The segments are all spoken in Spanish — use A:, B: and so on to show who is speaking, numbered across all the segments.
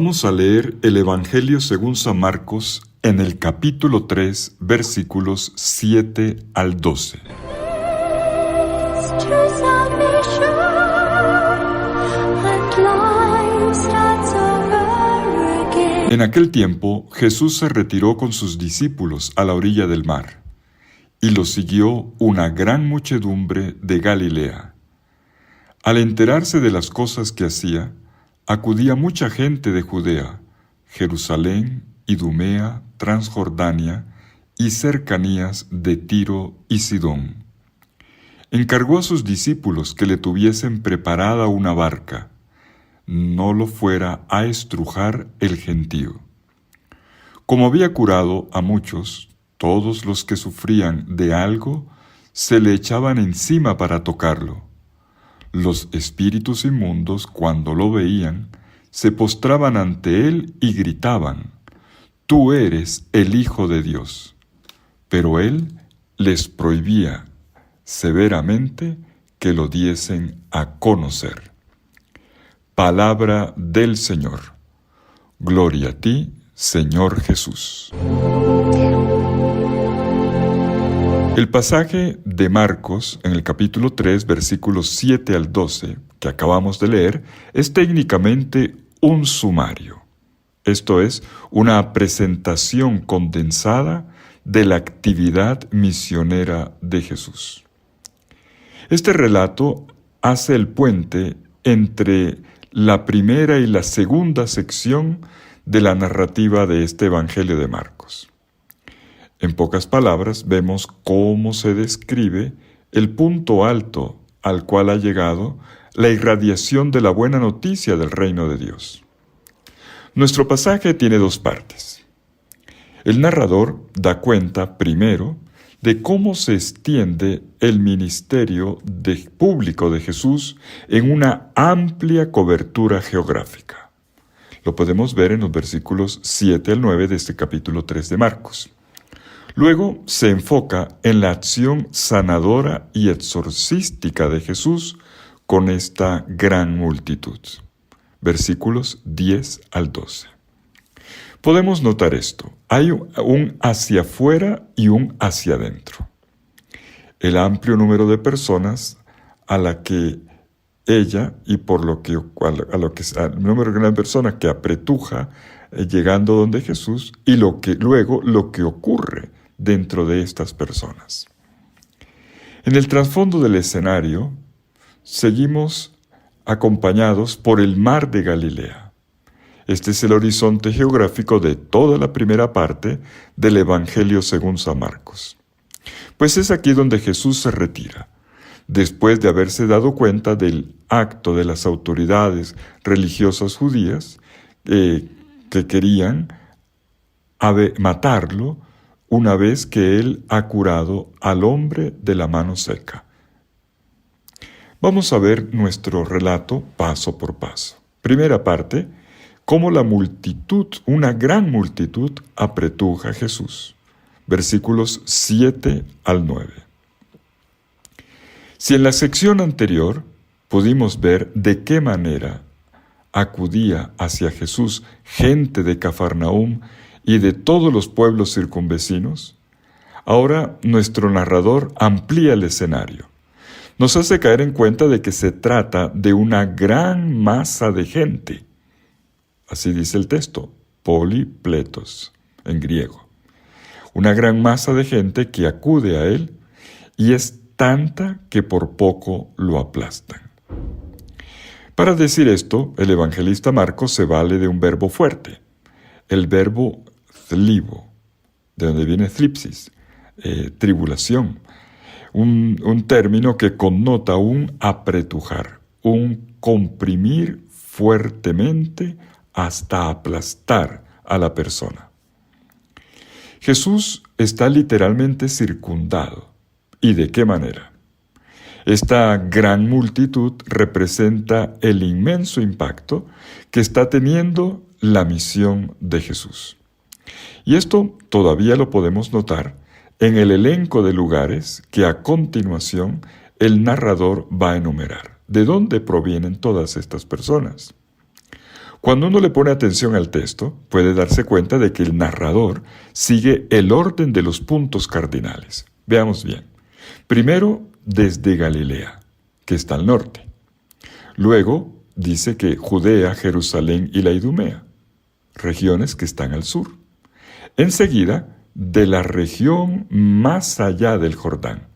A: Vamos a leer el Evangelio según San Marcos en el capítulo 3, versículos 7 al 12. En aquel tiempo, Jesús se retiró con sus discípulos a la orilla del mar, y lo siguió una gran muchedumbre de Galilea. Al enterarse de las cosas que hacía, acudía mucha gente de Judea, Jerusalén, Idumea, Transjordania y cercanías de Tiro y Sidón. Encargó a sus discípulos que le tuviesen preparada una barca, no lo fuera a estrujar el gentío. Como había curado a muchos, todos los que sufrían de algo se le echaban encima para tocarlo. Los espíritus inmundos, cuando lo veían, se postraban ante él y gritaban: «Tú eres el Hijo de Dios». Pero él les prohibía severamente que lo diesen a conocer. Palabra del Señor. Gloria a ti, Señor Jesús. El pasaje de Marcos, en el capítulo 3, versículos 7 al 12, que acabamos de leer, es técnicamente un sumario. Esto es, una presentación condensada de la actividad misionera de Jesús. Este relato hace el puente entre la primera y la segunda sección de la narrativa de este Evangelio de Marcos. En pocas palabras, vemos cómo se describe el punto alto al cual ha llegado la irradiación de la buena noticia del reino de Dios. Nuestro pasaje tiene dos partes. El narrador da cuenta, primero, de cómo se extiende el ministerio público de Jesús en una amplia cobertura geográfica. Lo podemos ver en los versículos 7 al 9 de este capítulo 3 de Marcos. Luego se enfoca en la acción sanadora y exorcística de Jesús con esta gran multitud. Versículos 10 al 12. Podemos notar esto. Hay un hacia afuera y un hacia adentro. El amplio número de personas a la que ella y por lo que al número de personas que apretuja llegando donde Jesús y lo que ocurre dentro de estas personas. En el trasfondo del escenario, seguimos acompañados por el mar de Galilea. Este es el horizonte geográfico de toda la primera parte del Evangelio según San Marcos. Pues es aquí donde Jesús se retira, después de haberse dado cuenta del acto de las autoridades religiosas judías que querían matarlo una vez que él ha curado al hombre de la mano seca. Vamos a ver nuestro relato paso por paso. Primera parte, cómo la multitud, una gran multitud, apretuja a Jesús. Versículos 7 al 9. Si en la sección anterior pudimos ver de qué manera acudía hacia Jesús gente de Cafarnaúm y de todos los pueblos circunvecinos, ahora nuestro narrador amplía el escenario. Nos hace caer en cuenta de que se trata de una gran masa de gente. Así dice el texto, polipletos, en griego. Una gran masa de gente que acude a él y es tanta que por poco lo aplastan. Para decir esto, el evangelista Marcos se vale de un verbo fuerte, el verbo thlibo, de donde viene thlipsis, tribulación, un término que connota un apretujar, un comprimir fuertemente hasta aplastar a la persona. Jesús está literalmente circundado. ¿Y de qué manera? Esta gran multitud representa el inmenso impacto que está teniendo la misión de Jesús. Y esto todavía lo podemos notar en el elenco de lugares que a continuación el narrador va a enumerar. ¿De dónde provienen todas estas personas? Cuando uno le pone atención al texto, puede darse cuenta de que el narrador sigue el orden de los puntos cardinales. Veamos bien. Primero, desde Galilea, que está al norte. Luego, dice que Judea, Jerusalén y la Idumea, regiones que están al sur. Enseguida, de la región más allá del Jordán,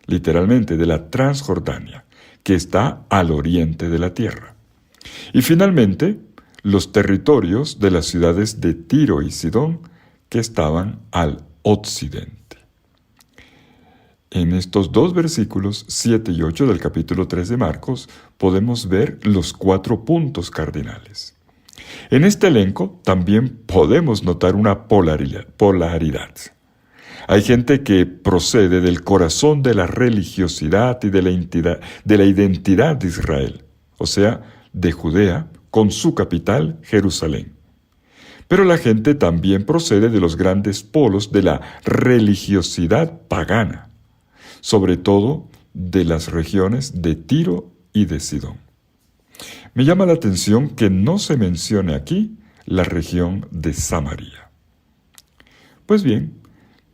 A: literalmente de la Transjordania, que está al oriente de la tierra. Y finalmente, los territorios de las ciudades de Tiro y Sidón, que estaban al occidente. En estos dos versículos, 7 y 8 del capítulo 3 de Marcos, podemos ver los 4 puntos cardinales. En este elenco también podemos notar una polaridad. Hay gente que procede del corazón de la religiosidad y de la identidad de Israel, o sea, de Judea, con su capital, Jerusalén. Pero la gente también procede de los grandes polos de la religiosidad pagana, sobre todo de las regiones de Tiro y de Sidón. Me llama la atención que no se mencione aquí la región de Samaria. Pues bien,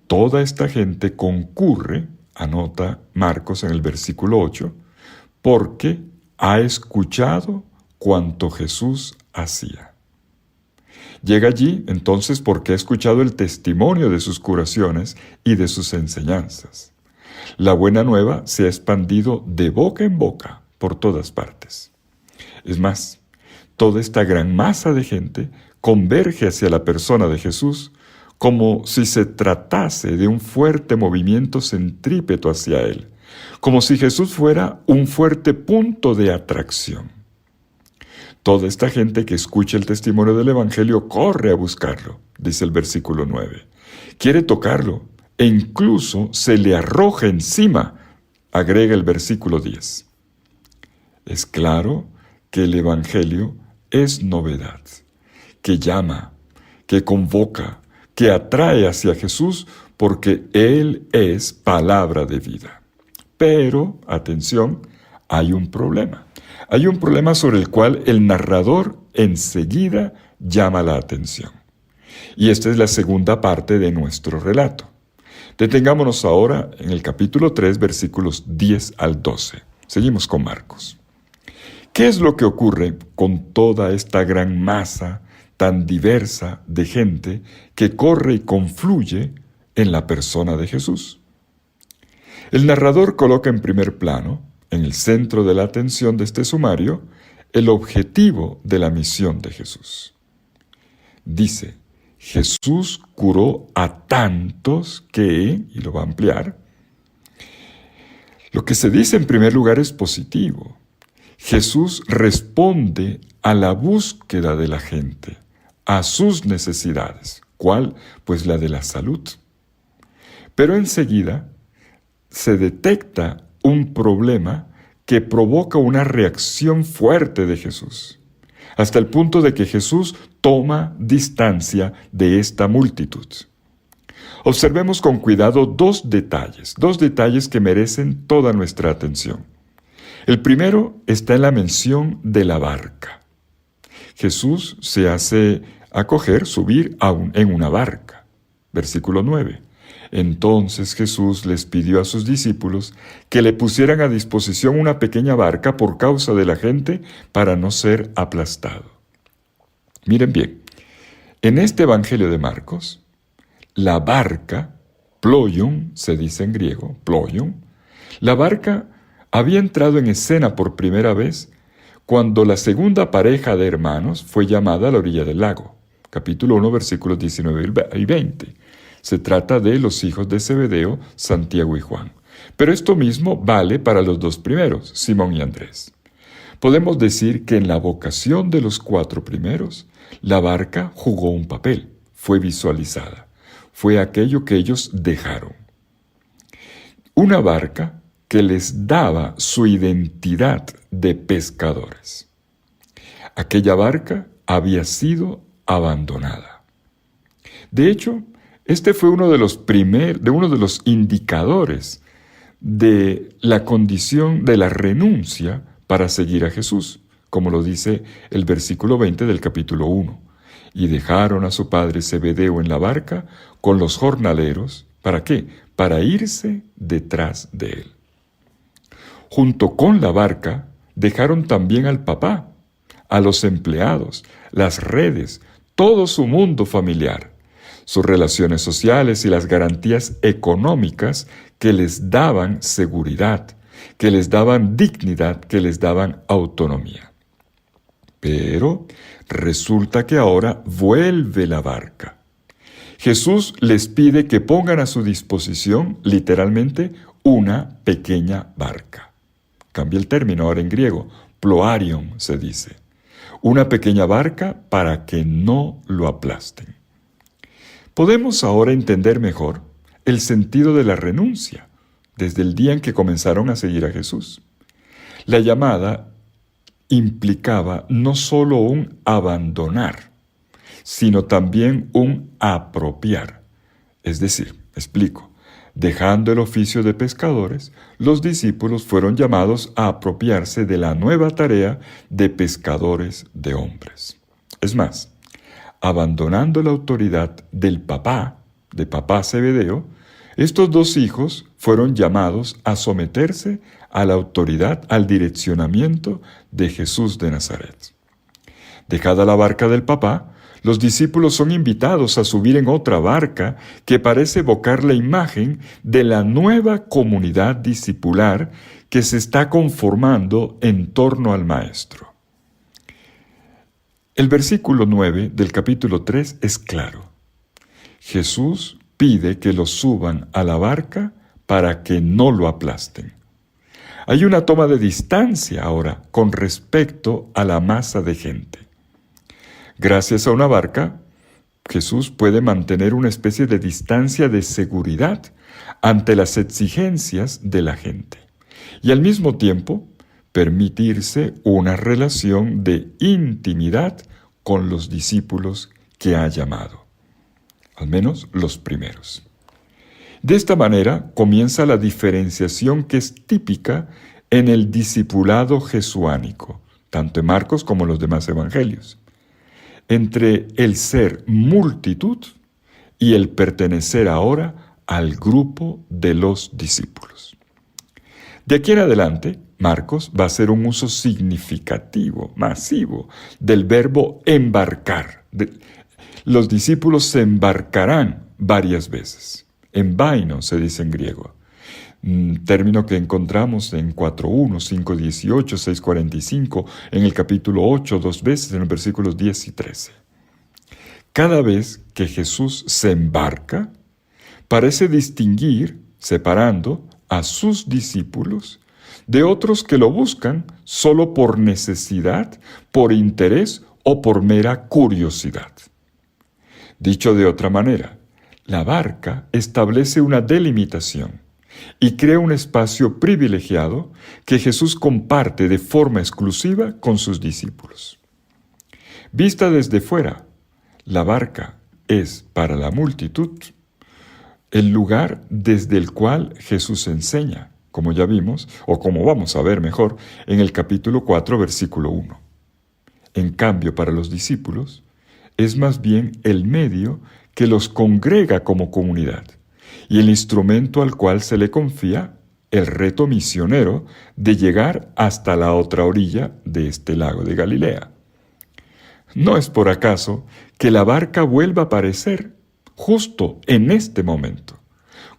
A: toda esta gente concurre, anota Marcos en el versículo 8, porque ha escuchado cuanto Jesús hacía. Llega allí entonces porque ha escuchado el testimonio de sus curaciones y de sus enseñanzas. La buena nueva se ha expandido de boca en boca por todas partes. Es más, toda esta gran masa de gente converge hacia la persona de Jesús como si se tratase de un fuerte movimiento centrípeto hacia Él, como si Jesús fuera un fuerte punto de atracción. Toda esta gente que escucha el testimonio del Evangelio corre a buscarlo, dice el versículo 9. Quiere tocarlo e incluso se le arroja encima, agrega el versículo 10. Es claro que el Evangelio es novedad, que llama, que convoca, que atrae hacia Jesús porque Él es palabra de vida. Pero, atención, hay un problema. Hay un problema sobre el cual el narrador enseguida llama la atención. Y esta es la segunda parte de nuestro relato. Detengámonos ahora en el capítulo 3, versículos 10 al 12. Seguimos con Marcos. ¿Qué es lo que ocurre con toda esta gran masa tan diversa de gente que corre y confluye en la persona de Jesús? El narrador coloca en primer plano, en el centro de la atención de este sumario, el objetivo de la misión de Jesús. Dice, Jesús curó a tantos que, y lo va a ampliar, lo que se dice en primer lugar es positivo. Jesús responde a la búsqueda de la gente, a sus necesidades. ¿Cuál? Pues la de la salud. Pero enseguida se detecta un problema que provoca una reacción fuerte de Jesús, hasta el punto de que Jesús toma distancia de esta multitud. Observemos con cuidado dos detalles que merecen toda nuestra atención. El primero está en la mención de la barca. Jesús se hace subir en una barca. Versículo 9. Entonces Jesús les pidió a sus discípulos que le pusieran a disposición una pequeña barca por causa de la gente para no ser aplastado. Miren bien, en este Evangelio de Marcos, la barca, ploion, se dice en griego, ploion, la barca había entrado en escena por primera vez cuando la segunda pareja de hermanos fue llamada a la orilla del lago. Capítulo 1, versículos 19 y 20. Se trata de los hijos de Zebedeo, Santiago y Juan. Pero esto mismo vale para los dos primeros, Simón y Andrés. Podemos decir que en la vocación de los 4 primeros, la barca jugó un papel, fue visualizada. Fue aquello que ellos dejaron. Una barca que les daba su identidad de pescadores. Aquella barca había sido abandonada. De hecho, este fue uno de los indicadores de la condición de la renuncia para seguir a Jesús, como lo dice el versículo 20 del capítulo 1. Y dejaron a su padre Zebedeo en la barca con los jornaleros. ¿Para qué? Para irse detrás de él. Junto con la barca, dejaron también al papá, a los empleados, las redes, todo su mundo familiar, sus relaciones sociales y las garantías económicas que les daban seguridad, que les daban dignidad, que les daban autonomía. Pero resulta que ahora vuelve la barca. Jesús les pide que pongan a su disposición, literalmente, una pequeña barca. Cambia el término ahora en griego, ploarion se dice. Una pequeña barca para que no lo aplasten. Podemos ahora entender mejor el sentido de la renuncia desde el día en que comenzaron a seguir a Jesús. La llamada implicaba no solo un abandonar, sino también un apropiar. Es decir, explico, dejando el oficio de pescadores, los discípulos fueron llamados a apropiarse de la nueva tarea de pescadores de hombres. Es más, abandonando la autoridad del papá, de papá Zebedeo, estos dos hijos fueron llamados a someterse a la autoridad, al direccionamiento de Jesús de Nazaret. Dejada la barca del papá, los discípulos son invitados a subir en otra barca que parece evocar la imagen de la nueva comunidad discipular que se está conformando en torno al Maestro. El versículo 9 del capítulo 3 es claro. Jesús pide que los suban a la barca para que no lo aplasten. Hay una toma de distancia ahora con respecto a la masa de gente. Gracias a una barca, Jesús puede mantener una especie de distancia de seguridad ante las exigencias de la gente y al mismo tiempo permitirse una relación de intimidad con los discípulos que ha llamado, al menos los primeros. De esta manera comienza la diferenciación que es típica en el discipulado jesuánico, tanto en Marcos como en los demás evangelios, entre el ser multitud y el pertenecer ahora al grupo de los discípulos. De aquí en adelante, Marcos va a hacer un uso significativo, masivo, del verbo embarcar. Los discípulos se embarcarán varias veces. Embaino se dice en griego, término que encontramos en 4.1, 5.18, 6.45, en el capítulo 8 dos veces, en los versículos 10 y 13. Cada vez que Jesús se embarca, parece distinguir, separando a sus discípulos de otros que lo buscan solo por necesidad, por interés o por mera curiosidad. Dicho de otra manera, la barca establece una delimitación y crea un espacio privilegiado que Jesús comparte de forma exclusiva con sus discípulos. Vista desde fuera, la barca es para la multitud el lugar desde el cual Jesús enseña, como ya vimos, o como vamos a ver mejor, en el capítulo 4, versículo 1. En cambio, para los discípulos, es más bien el medio que los congrega como comunidad y el instrumento al cual se le confía el reto misionero de llegar hasta la otra orilla de este lago de Galilea. No es por acaso que la barca vuelva a aparecer justo en este momento,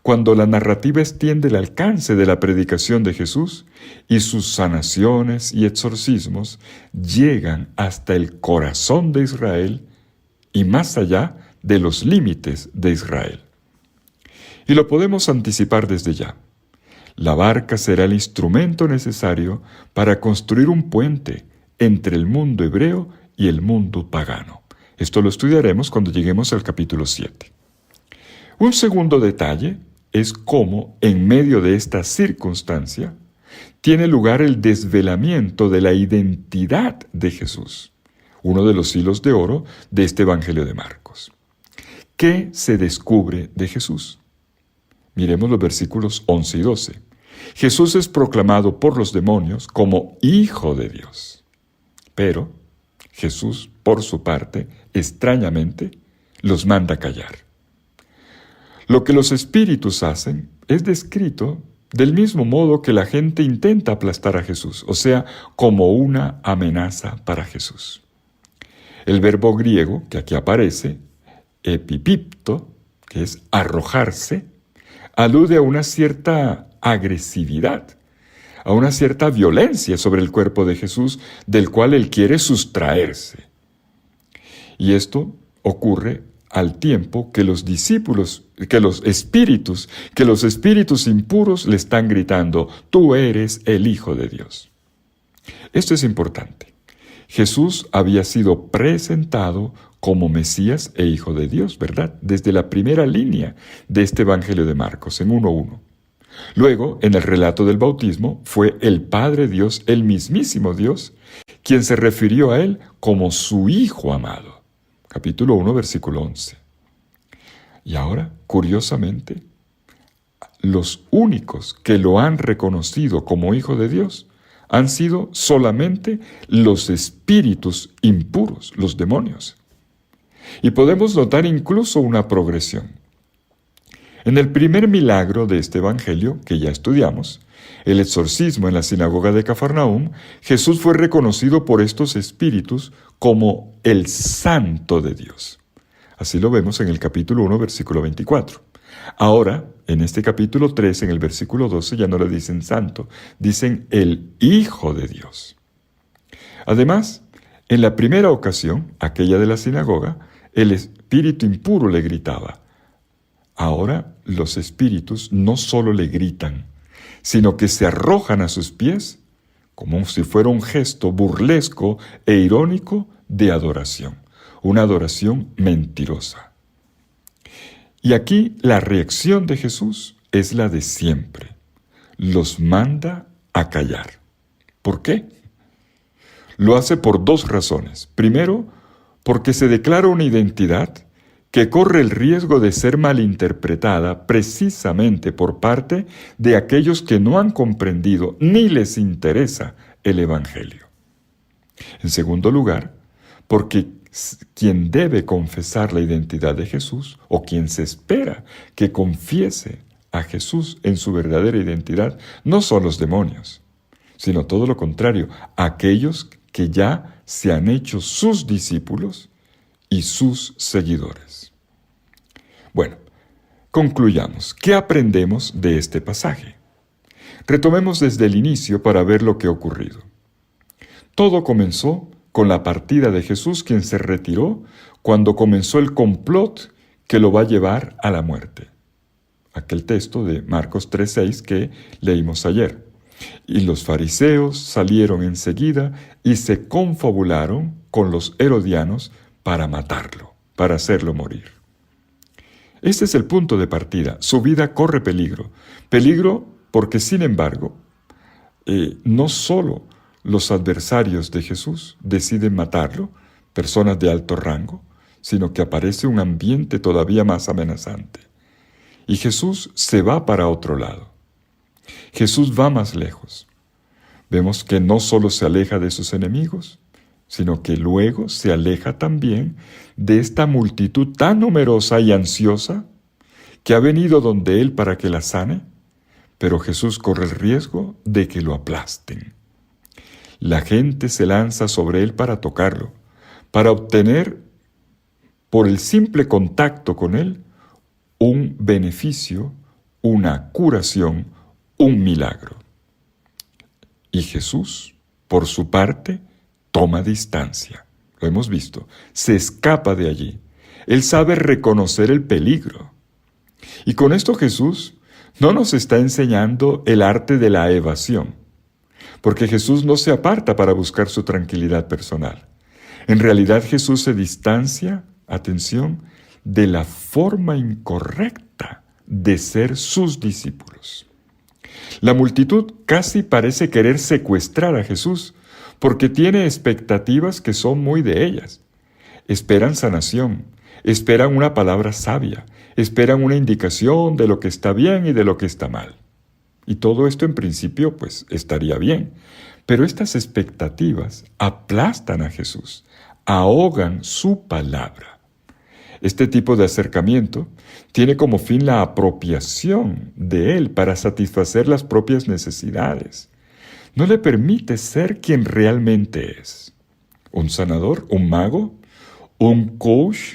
A: cuando la narrativa extiende el alcance de la predicación de Jesús y sus sanaciones y exorcismos llegan hasta el corazón de Israel y más allá de los límites de Israel. Y lo podemos anticipar desde ya. La barca será el instrumento necesario para construir un puente entre el mundo hebreo y el mundo pagano. Esto lo estudiaremos cuando lleguemos al capítulo 7. Un segundo detalle es cómo, en medio de esta circunstancia, tiene lugar el desvelamiento de la identidad de Jesús, uno de los hilos de oro de este Evangelio de Marcos. ¿Qué se descubre de Jesús? Miremos los versículos 11 y 12. Jesús es proclamado por los demonios como Hijo de Dios. Pero Jesús, por su parte, extrañamente, los manda callar. Lo que los espíritus hacen es descrito del mismo modo que la gente intenta aplastar a Jesús, o sea, como una amenaza para Jesús. El verbo griego que aquí aparece, epipipto, que es arrojarse, alude a una cierta agresividad, a una cierta violencia sobre el cuerpo de Jesús, del cual él quiere sustraerse. Y esto ocurre al tiempo que los discípulos, que los espíritus impuros le están gritando: tú eres el Hijo de Dios. Esto es importante. Jesús había sido presentado como Mesías e Hijo de Dios, ¿verdad? Desde la primera línea de este Evangelio de Marcos, en 1:1. Luego, en el relato del bautismo, fue el Padre Dios, el mismísimo Dios, quien se refirió a él como su Hijo amado. Capítulo 1, versículo 11. Y ahora, curiosamente, los únicos que lo han reconocido como Hijo de Dios han sido solamente los espíritus impuros, los demonios. Y podemos notar incluso una progresión. En el primer milagro de este evangelio, que ya estudiamos, el exorcismo en la sinagoga de Cafarnaúm, Jesús fue reconocido por estos espíritus como el Santo de Dios. Así lo vemos en el capítulo 1, versículo 24. Ahora, en este capítulo 3, en el versículo 12, ya no le dicen santo, dicen el Hijo de Dios. Además, en la primera ocasión, aquella de la sinagoga, el espíritu impuro le gritaba. Ahora los espíritus no solo le gritan, sino que se arrojan a sus pies como si fuera un gesto burlesco e irónico de adoración, una adoración mentirosa. Y aquí la reacción de Jesús es la de siempre. Los manda a callar. ¿Por qué? Lo hace por dos razones. Primero, porque se declara una identidad que corre el riesgo de ser malinterpretada precisamente por parte de aquellos que no han comprendido ni les interesa el Evangelio. En segundo lugar, porque quien debe confesar la identidad de Jesús, o quien se espera que confiese a Jesús en su verdadera identidad, no son los demonios, sino todo lo contrario, aquellos que ya se han hecho sus discípulos y sus seguidores. Bueno, concluyamos. ¿Qué aprendemos de este pasaje? Retomemos desde el inicio para ver lo que ha ocurrido. Todo comenzó con la partida de Jesús, quien se retiró cuando comenzó el complot que lo va a llevar a la muerte. Aquel texto de Marcos 3:6 que leímos ayer. Y los fariseos salieron enseguida y se confabularon con los herodianos para matarlo, para hacerlo morir. Este es el punto de partida. Su vida corre peligro. Peligro porque, sin embargo, no solo los adversarios de Jesús deciden matarlo, personas de alto rango, sino que aparece un ambiente todavía más amenazante. Y Jesús se va para otro lado. Jesús va más lejos. Vemos que no solo se aleja de sus enemigos, sino que luego se aleja también de esta multitud tan numerosa y ansiosa que ha venido donde Él para que la sane, pero Jesús corre el riesgo de que lo aplasten. La gente se lanza sobre Él para tocarlo, para obtener, por el simple contacto con Él, un beneficio, una curación, un milagro. Y Jesús, por su parte, toma distancia. Lo hemos visto. Se escapa de allí. Él sabe reconocer el peligro. Y con esto Jesús no nos está enseñando el arte de la evasión, porque Jesús no se aparta para buscar su tranquilidad personal. En realidad Jesús se distancia, atención, de la forma incorrecta de ser sus discípulos. La multitud casi parece querer secuestrar a Jesús porque tiene expectativas que son muy de ellas. Esperan sanación, esperan una palabra sabia, esperan una indicación de lo que está bien y de lo que está mal. Y todo esto en principio pues estaría bien, Pero estas expectativas aplastan a Jesús, ahogan su palabra. Este tipo de acercamiento tiene como fin la apropiación de Él para satisfacer las propias necesidades. No le permite ser quien realmente es. ¿Un sanador? ¿Un mago? ¿Un coach?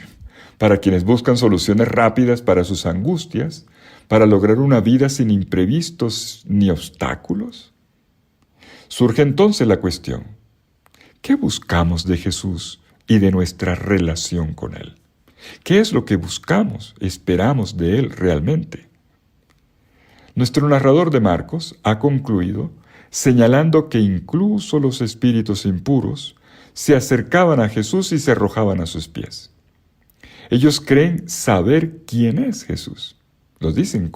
A: Para quienes buscan soluciones rápidas para sus angustias, para lograr una vida sin imprevistos ni obstáculos. Surge entonces la cuestión: ¿qué buscamos de Jesús y de nuestra relación con Él? ¿Qué es lo que buscamos, esperamos de Él realmente? Nuestro narrador de Marcos ha concluido señalando que incluso los espíritus impuros se acercaban a Jesús y se arrojaban a sus pies. Ellos creen saber quién es Jesús. Lo dicen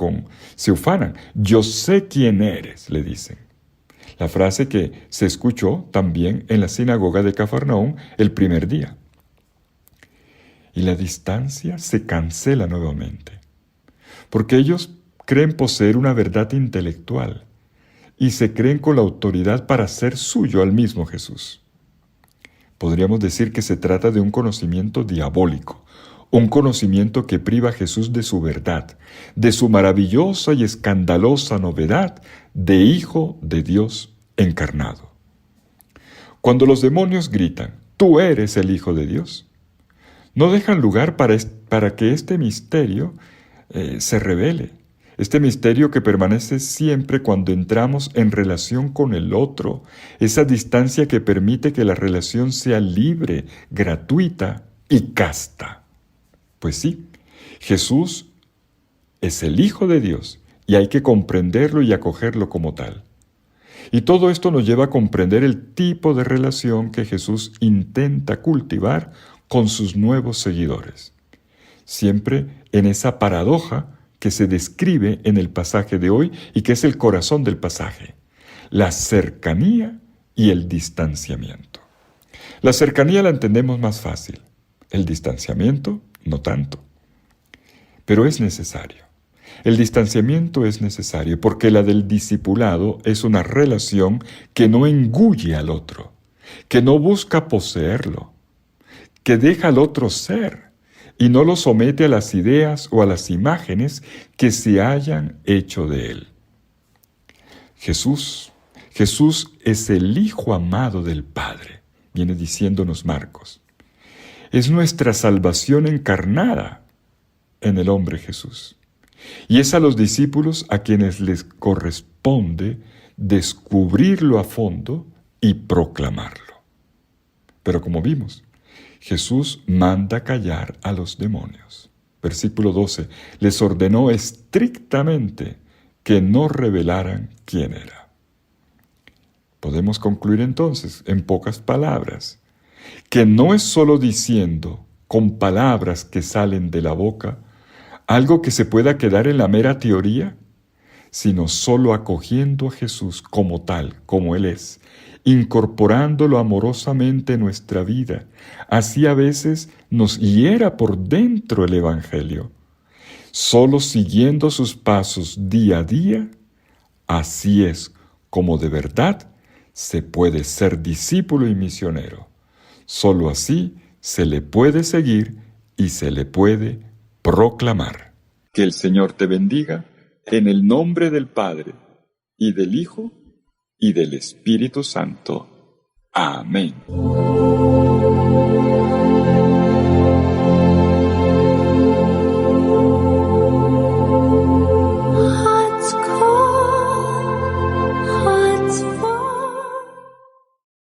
A: se ufanan. Yo sé quién eres, le dicen. La frase que se escuchó también en la sinagoga de Cafarnaúm el primer día. Y la distancia se cancela nuevamente, porque ellos creen poseer una verdad intelectual y se creen con la autoridad para hacer suyo al mismo Jesús. Podríamos decir que se trata de un conocimiento diabólico, un conocimiento que priva a Jesús de su verdad, de su maravillosa y escandalosa novedad de Hijo de Dios encarnado. Cuando los demonios gritan, «Tú eres el Hijo de Dios», no dejan lugar para que este misterio se revele. Este misterio que permanece siempre cuando entramos en relación con el otro, esa distancia que permite que la relación sea libre, gratuita y casta. Pues sí, Jesús es el Hijo de Dios y hay que comprenderlo y acogerlo como tal. Y todo esto nos lleva a comprender el tipo de relación que Jesús intenta cultivar con sus nuevos seguidores, siempre en esa paradoja que se describe en el pasaje de hoy y que es el corazón del pasaje: la cercanía y el distanciamiento. La cercanía la entendemos más fácil, el distanciamiento no tanto, pero es necesario. El distanciamiento es necesario porque la del discipulado es una relación que no engulle al otro, que no busca poseerlo, que deja al otro ser y no lo somete a las ideas o a las imágenes que se hayan hecho de él. Jesús es el Hijo amado del Padre, viene diciéndonos Marcos. Es nuestra salvación encarnada en el hombre Jesús. Y es a los discípulos a quienes les corresponde descubrirlo a fondo y proclamarlo. Pero como vimos, Jesús manda callar a los demonios. Versículo 12, les ordenó estrictamente que no revelaran quién era. Podemos concluir entonces, en pocas palabras, que no es solo diciendo con palabras que salen de la boca algo que se pueda quedar en la mera teoría, sino solo acogiendo a Jesús como tal, como Él es, incorporándolo amorosamente en nuestra vida. Así a veces nos hiera por dentro el Evangelio. Solo siguiendo sus pasos día a día, así es como de verdad se puede ser discípulo y misionero. Solo así se le puede seguir y se le puede proclamar. Que el Señor te bendiga en el nombre del Padre, y del Hijo, y del Espíritu Santo. Amén.